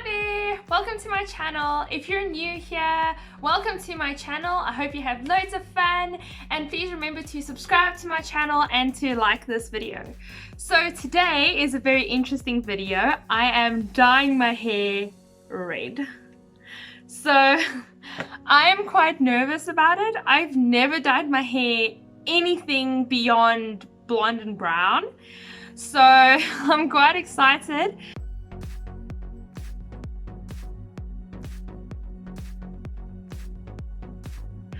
Hi there! Welcome to my channel. If you're new here, welcome to my channel. I hope you have loads of fun, and please remember to subscribe to my channel and to like this video. So today is a very interesting video. I am dyeing my hair red. So I am quite nervous about it. I've never dyed my hair anything beyond blonde and brown. So I'm quite excited.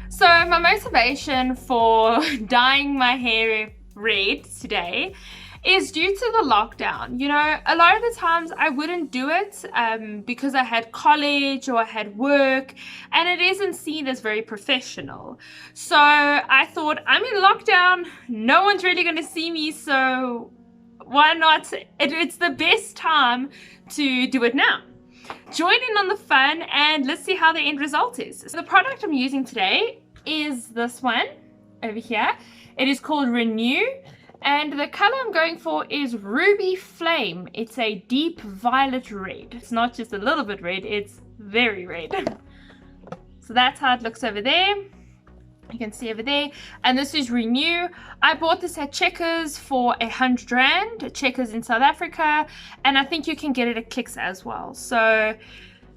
So my motivation for dyeing my hair red today is due to the lockdown. You know, a lot of the times I wouldn't do it because I had college or I had work, and it isn't seen as very professional. So I thought, I'm in lockdown, no one's really going to see me, so why not? It's the best time to do it now. Join in on the fun and let's see how the end result is. So the product I'm using today is this one over here. It is called Renew, and the color I'm going for is Ruby Flame. It's a deep violet red. It's not just a little bit red, it's very red. So that's how it looks over there. You can see over there, and this is Renew. I bought this at Checkers for 100 Rand, Checkers in South Africa, and I think you can get it at Clicks as well. So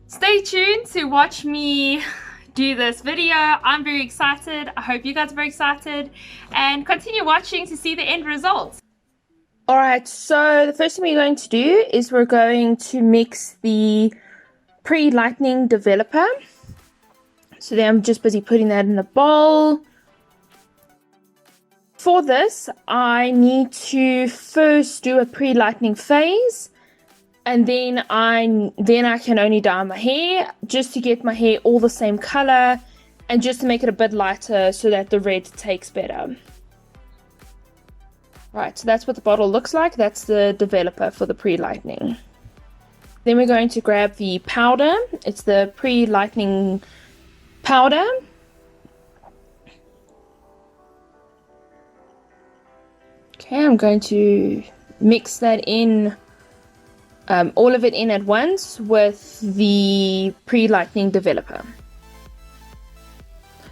stay tuned to watch me do this video. I'm very excited. I hope you guys are very excited, and continue watching to see the end results. Alright, so the first thing we're going to do is we're going to mix the pre-lightning developer. So then I'm just busy putting that in the bowl. For this, I need to first do a pre-lightning phase, and then I can only dye my hair just to get my hair all the same color and just to make it a bit lighter so that the red takes better. Right, so that's what the bottle looks like. That's the developer for the pre-lightning. Then we're going to grab the powder. It's the pre-lightning powder. Okay, I'm going to mix that in, all of it in at once with the pre-lightning developer.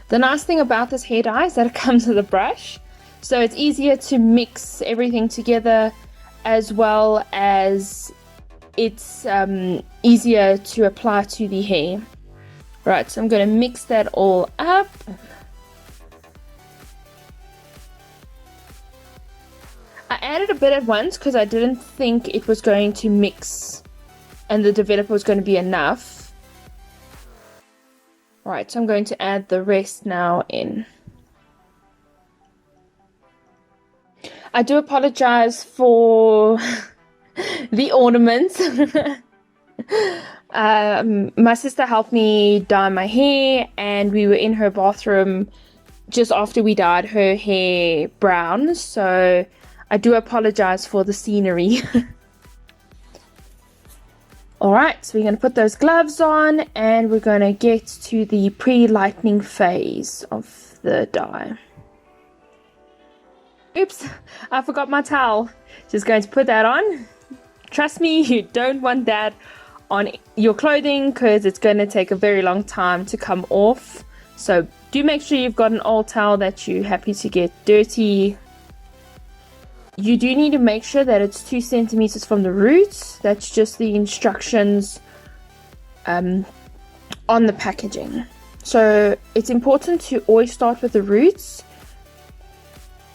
The nice thing about this hair dye is that it comes with a brush, so it's easier to mix everything together, as well as it's easier to apply to the hair. Right, so I'm going to mix that all up. I added a bit at once because I didn't think it was going to mix and the developer was going to be enough. Right, so I'm going to add the rest now in. I do apologize for the ornaments. My sister helped me dye my hair, and we were in her bathroom just after we dyed her hair brown, so I do apologize for the scenery. Alright, so we're going to put those gloves on, and we're going to get to the pre-lightning phase of the dye. Oops, I forgot my towel. Just going to put that on. Trust me, you don't want that on your clothing because it's going to take a very long time to come off. So do make sure you've got an old towel that you're happy to get dirty. You do need to make sure that it's 2 centimeters from the roots. That's just the instructions on the packaging. So it's important to always start with the roots.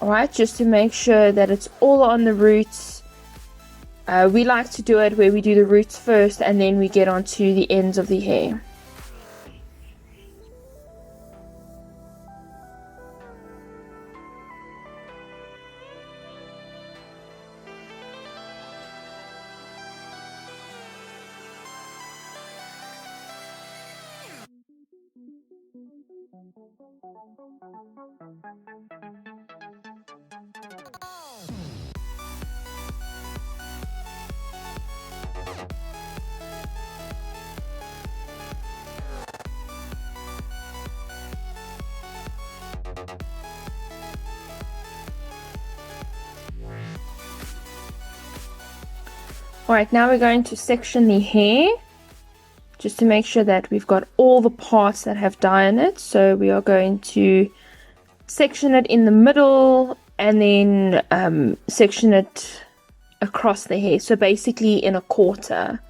Alright, just to make sure that it's all on the roots. We like to do it where we do the roots first and then we get onto the ends of the hair. Alright, now we're going to section the hair. just to make sure that we've got all the parts that have dye in it. So we are going to section it in the middle and then section it across the hair, so basically in a quarter.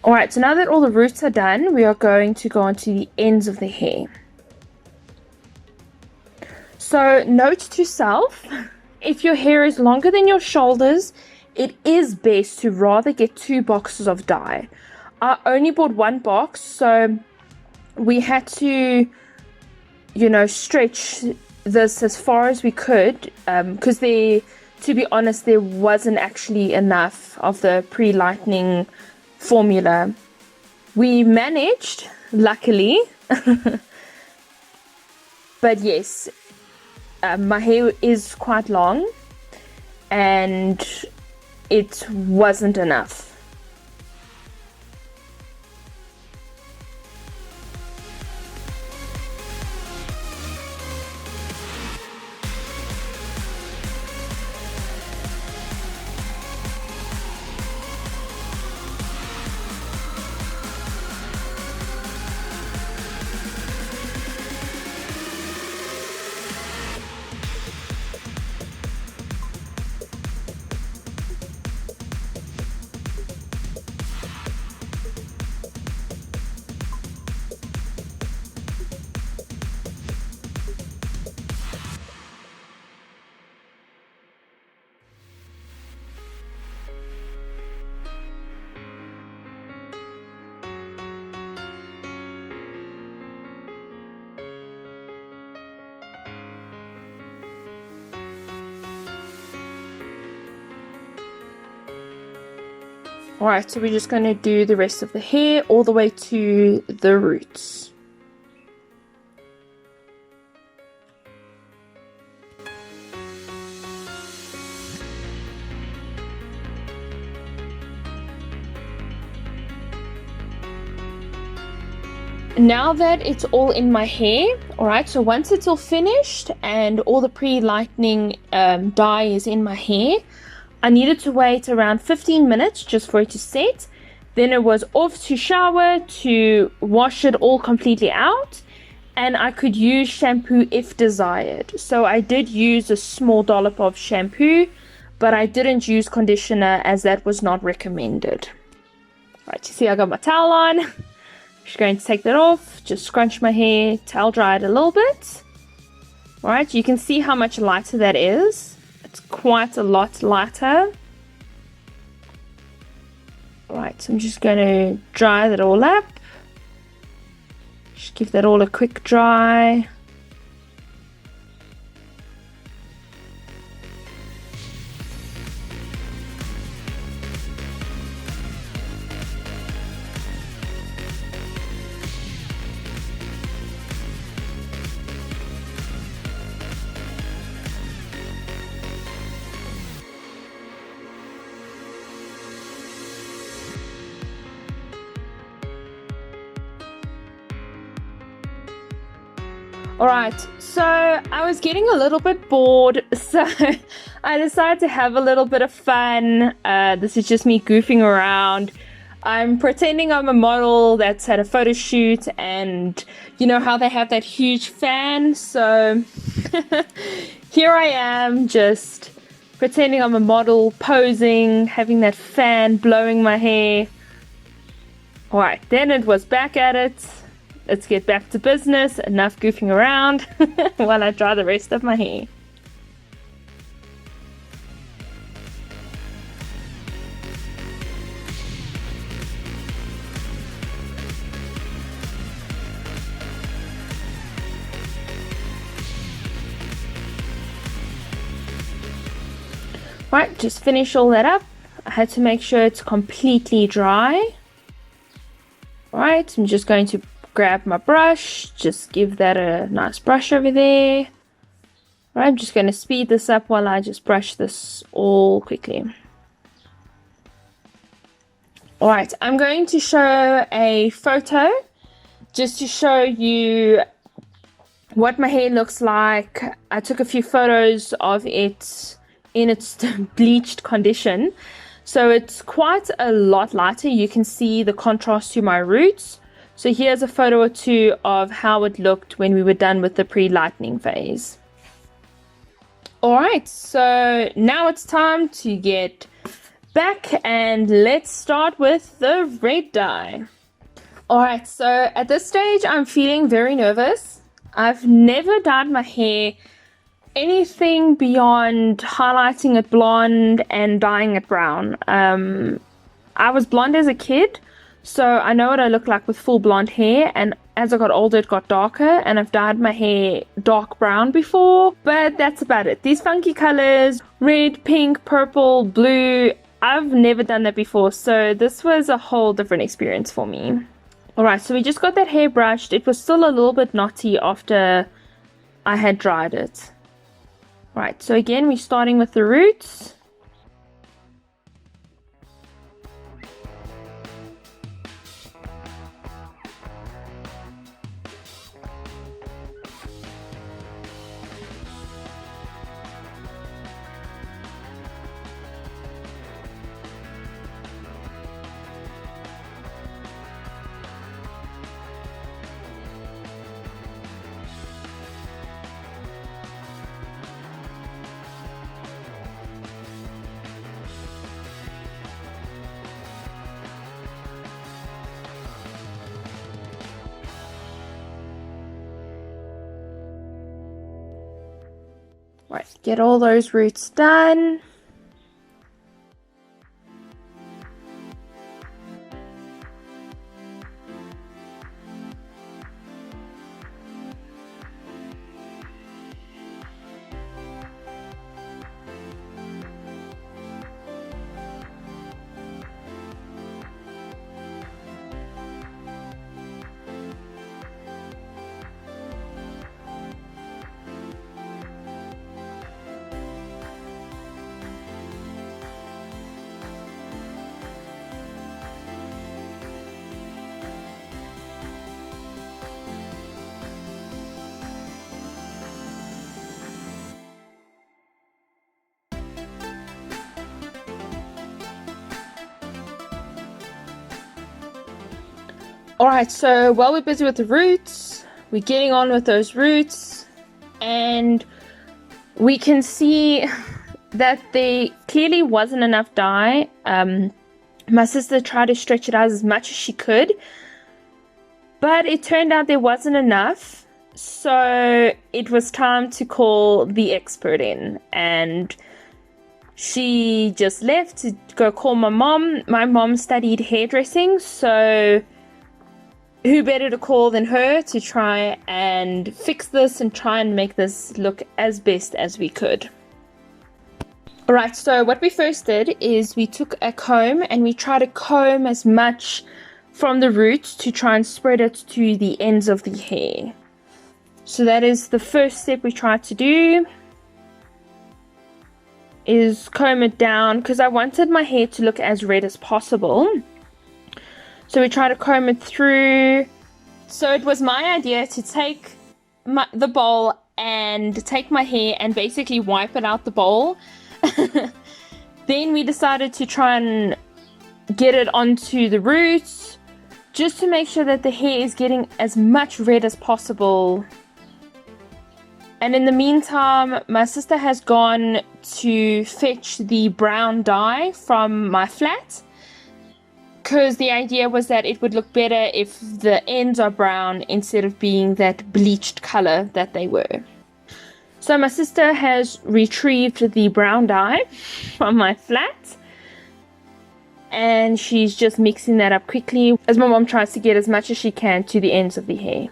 Alright, so now that all the roots are done, we are going to go on to the ends of the hair. So, note to self, if your hair is longer than your shoulders, it is best to rather get 2 boxes of dye. I only bought 1 box, so we had to, you know, stretch this as far as we could, because to be honest, there wasn't actually enough of the pre-lightening formula. We managed, luckily. But yes, my hair is quite long and it wasn't enough. Alright, so we're just going to do the rest of the hair all the way to the roots. Now that it's all in my hair, alright, so once it's all finished and all the pre-lightening dye is in my hair, I needed to wait around 15 minutes just for it to set. Then it was off to shower to wash it all completely out, and I could use shampoo if desired. So I did use a small dollop of shampoo, but I didn't use conditioner as that was not recommended. Right, you see I got my towel on. I'm just going to take that off, just scrunch my hair, towel dry it a little bit. Alright, you can see how much lighter that is. It's quite a lot lighter. Right, so I'm just going to dry that all up. Just give that all a quick dry. Alright, so I was getting a little bit bored, so I decided to have a little bit of fun. This is just me goofing around. I'm pretending I'm a model that's at a photo shoot, and you know how they have that huge fan? So here I am, just pretending I'm a model, posing, having that fan blowing my hair. Alright, then it was back at it. Let's get back to business. Enough goofing around while I dry the rest of my hair. Right, just finish all that up. I had to make sure it's completely dry. Right, I'm just going to grab my brush, just give that a nice brush over there. Right, I'm just going to speed this up while I just brush this all quickly. Alright, I'm going to show a photo just to show you what my hair looks like. I took a few photos of it in its bleached condition. So it's quite a lot lighter. You can see the contrast to my roots. So here's a photo or two of how it looked when we were done with the pre-lightening phase. Alright, so now it's time to get back and let's start with the red dye. Alright, so at this stage I'm feeling very nervous. I've never dyed my hair anything beyond highlighting it blonde and dyeing it brown. I was blonde as a kid, so I know what I look like with full blonde hair, and as I got older it got darker, and I've dyed my hair dark brown before, but that's about it. These funky colors, red, pink, purple, blue, I've never done that before, so this was a whole different experience for me. Alright, so we just got that hair brushed. It was still a little bit knotty after I had dried it. Right, so again, we're starting with the roots. Right, get all those roots done. Alright, so while we're busy with the roots, we're getting on with those roots, and we can see that there clearly wasn't enough dye. My sister tried to stretch it out as much as she could, but it turned out there wasn't enough, so it was time to call the expert in, and she just left to go call my mom. My mom studied hairdressing, so who better to call than her to try and fix this and try and make this look as best as we could. Alright, so what we first did is we took a comb and we tried to comb as much from the roots to try and spread it to the ends of the hair. So that is the first step we tried to do, is comb it down, because I wanted my hair to look as red as possible. So we try to comb it through. So it was my idea to take the bowl and take my hair and basically wipe it out the bowl. Then we decided to try and get it onto the roots, just to make sure that the hair is getting as much red as possible. And in the meantime, my sister has gone to fetch the brown dye from my flat, because the idea was that it would look better if the ends are brown instead of being that bleached color that they were. So my sister has retrieved the brown dye from my flat, and she's just mixing that up quickly as my mom tries to get as much as she can to the ends of the hair.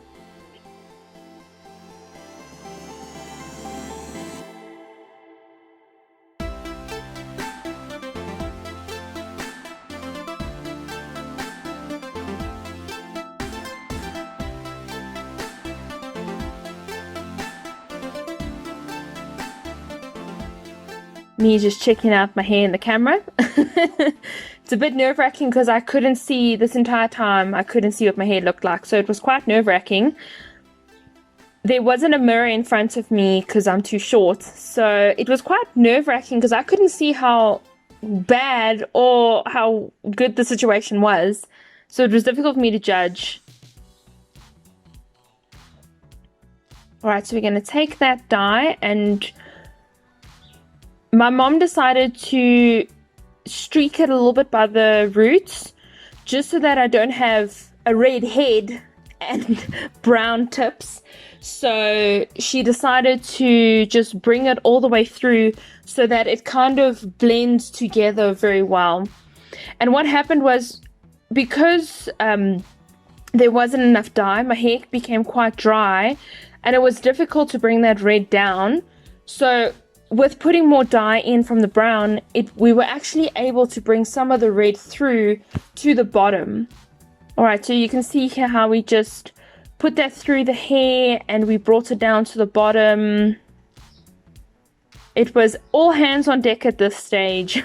Me just checking out my hair in the camera. It's a bit nerve-wracking because I couldn't see this entire time. I couldn't see what my hair looked like, so it was quite nerve-wracking. There wasn't a mirror in front of me because I'm too short, so it was quite nerve-wracking because I couldn't see how bad or how good the situation was, so it was difficult for me to judge. Alright, so we're going to take that dye, and my mom decided to streak it a little bit by the roots, just so that I don't have a red head and brown tips. So she decided to just bring it all the way through so that it kind of blends together very well. And what happened was, because there wasn't enough dye, my hair became quite dry and it was difficult to bring that red down. So with putting more dye in from the brown, we were actually able to bring some of the red through to the bottom. Alright, so you can see here how we just put that through the hair and we brought it down to the bottom. It was all hands on deck at this stage.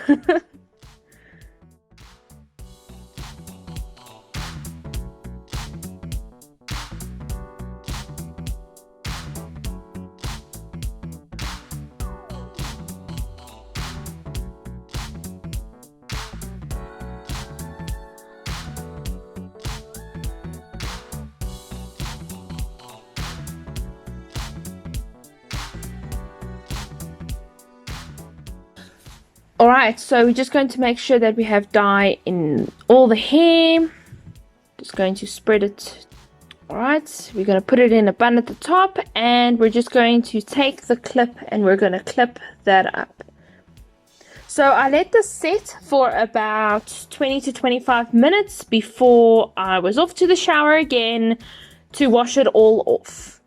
Alright, so we're just going to make sure that we have dye in all the hair. Just going to spread it. Alright, we're going to put it in a bun at the top, and we're just going to take the clip and we're going to clip that up. So I let this sit for about 20 to 25 minutes before I was off to the shower again to wash it all off.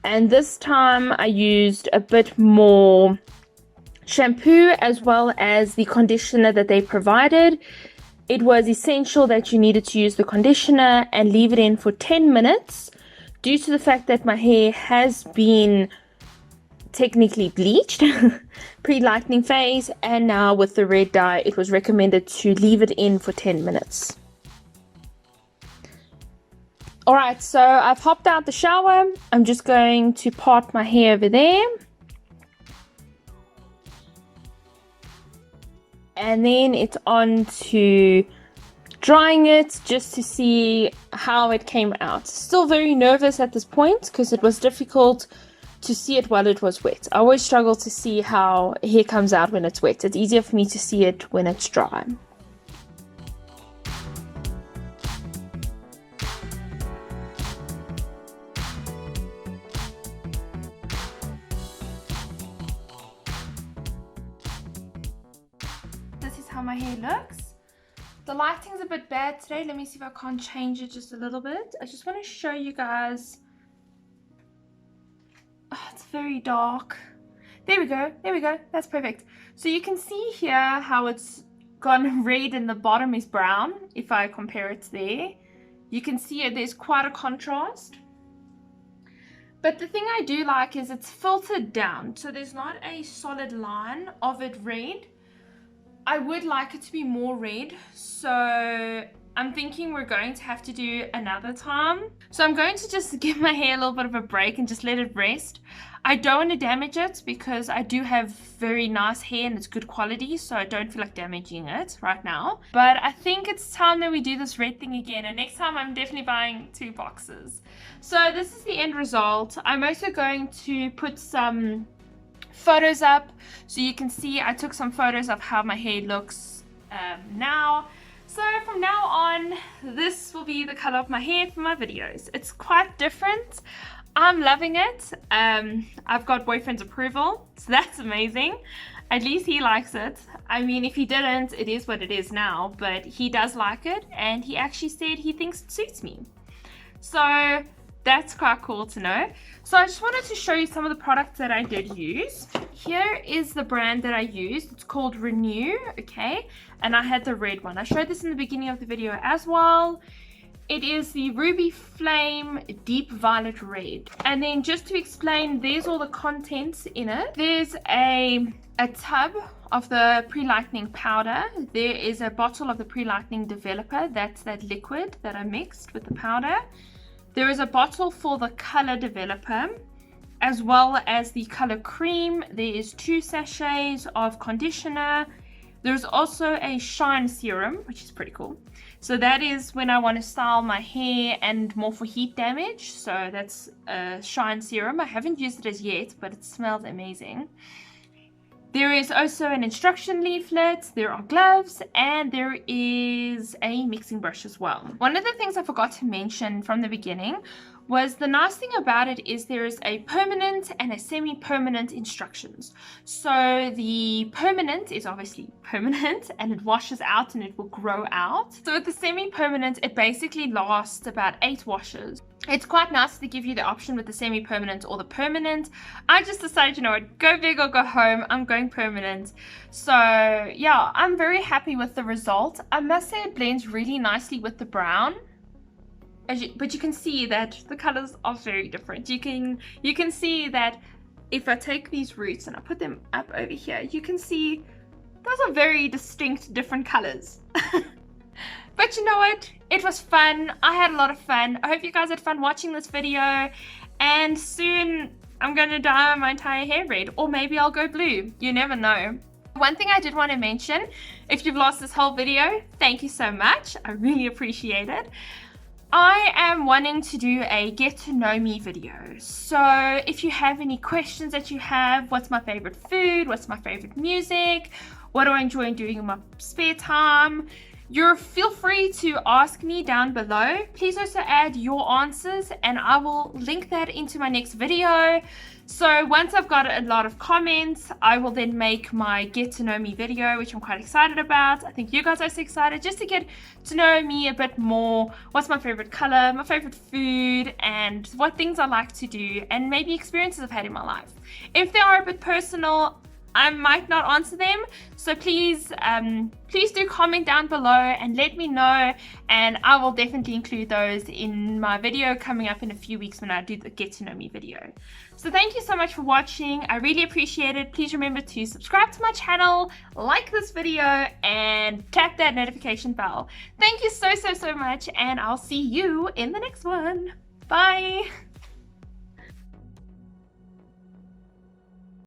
And this time I used a bit more shampoo as well as the conditioner that they provided. It was essential that you needed to use the conditioner and leave it in for 10 minutes due to the fact that my hair has been technically bleached pre-lightening phase, and now with the red dye it was recommended to leave it in for 10 minutes. Alright, so I've hopped out the shower. I'm just going to part my hair over there. And then it's on to drying it just to see how it came out. Still very nervous at this point because it was difficult to see it while it was wet. I always struggle to see how hair comes out when it's wet. It's easier for me to see it when it's dry. How my hair looks. The lighting's a bit bad today. Let me see if I can't change it just a little bit. I just want to show you guys. Oh, it's very dark. There we go. There we go. That's perfect. So you can see here how it's gone red and the bottom is brown. If I compare it there, you can see it, there's quite a contrast. But the thing I do like is it's filtered down. So there's not a solid line of it red. I would like it to be more red, so I'm thinking we're going to have to do another time. So I'm going to just give my hair a little bit of a break and just let it rest. I don't want to damage it because I do have very nice hair and it's good quality, so I don't feel like damaging it right now. But I think it's time that we do this red thing again, and next time I'm definitely buying 2 boxes. So this is the end result. I'm also going to put some photos up so you can see. I took some photos of how my hair looks now. So from now on, this will be the color of my hair for my videos. It's quite different. I'm loving it. I've got boyfriend's approval, so that's amazing. At least he likes it. I mean, if he didn't, it is what it is now, but he does like it, and he actually said he thinks it suits me. So that's quite cool to know. So I just wanted to show you some of the products that I did use. Here is the brand that I used. It's called Renew, okay? And I had the red one. I showed this in the beginning of the video as well. It is the Ruby Flame Deep Violet Red. And then just to explain, there's all the contents in it. There's a tub of the pre-lightening powder. There is a bottle of the pre-lightening developer. That's that liquid that I mixed with the powder. There is a bottle for the color developer, as well as the color cream. There is 2 sachets of conditioner. There's also a shine serum, which is pretty cool. So that is when I want to style my hair and more for heat damage. So that's a shine serum. I haven't used it as yet, but it smells amazing. There is also an instruction leaflet, there are gloves, and there is a mixing brush as well. One of the things I forgot to mention from the beginning was the nice thing about it is there is a permanent and a semi-permanent instructions. So the permanent is obviously permanent and it washes out and it will grow out. So with the semi-permanent, it basically lasts about 8 washes. It's quite nice to give you the option with the semi-permanent or the permanent. I just decided, you know what, go big or go home. I'm going permanent. So yeah, I'm very happy with the result. I must say it blends really nicely with the brown. But you can see that the colors are very different. You can see that if I take these roots and I put them up over here, you can see those are very distinct different colors. But you know what? It was fun. I had a lot of fun. I hope you guys had fun watching this video. And soon I'm going to dye my entire hair red. Or maybe I'll go blue. You never know. One thing I did want to mention, if you've lost this whole video, thank you so much. I really appreciate it. I am wanting to do a get to know me video. So if you have any questions that you have, what's my favorite food? What's my favorite music? What do I enjoy doing in my spare time? Feel free to ask me down below. Please also add your answers and I will link that into my next video. So once I've got a lot of comments, I will then make my get to know me video, which I'm quite excited about. I think you guys are so excited just to get to know me a bit more. What's my favorite color, my favorite food, and what things I like to do, and maybe experiences I've had in my life. If they are a bit personal, I might not answer them, so please do comment down below and let me know, and I will definitely include those in my video coming up in a few weeks when I do the get to know me video. So thank you so much for watching. I really appreciate it. Please remember to subscribe to my channel, like this video, and tap that notification bell. Thank you so much, and I'll see you in the next one. Bye.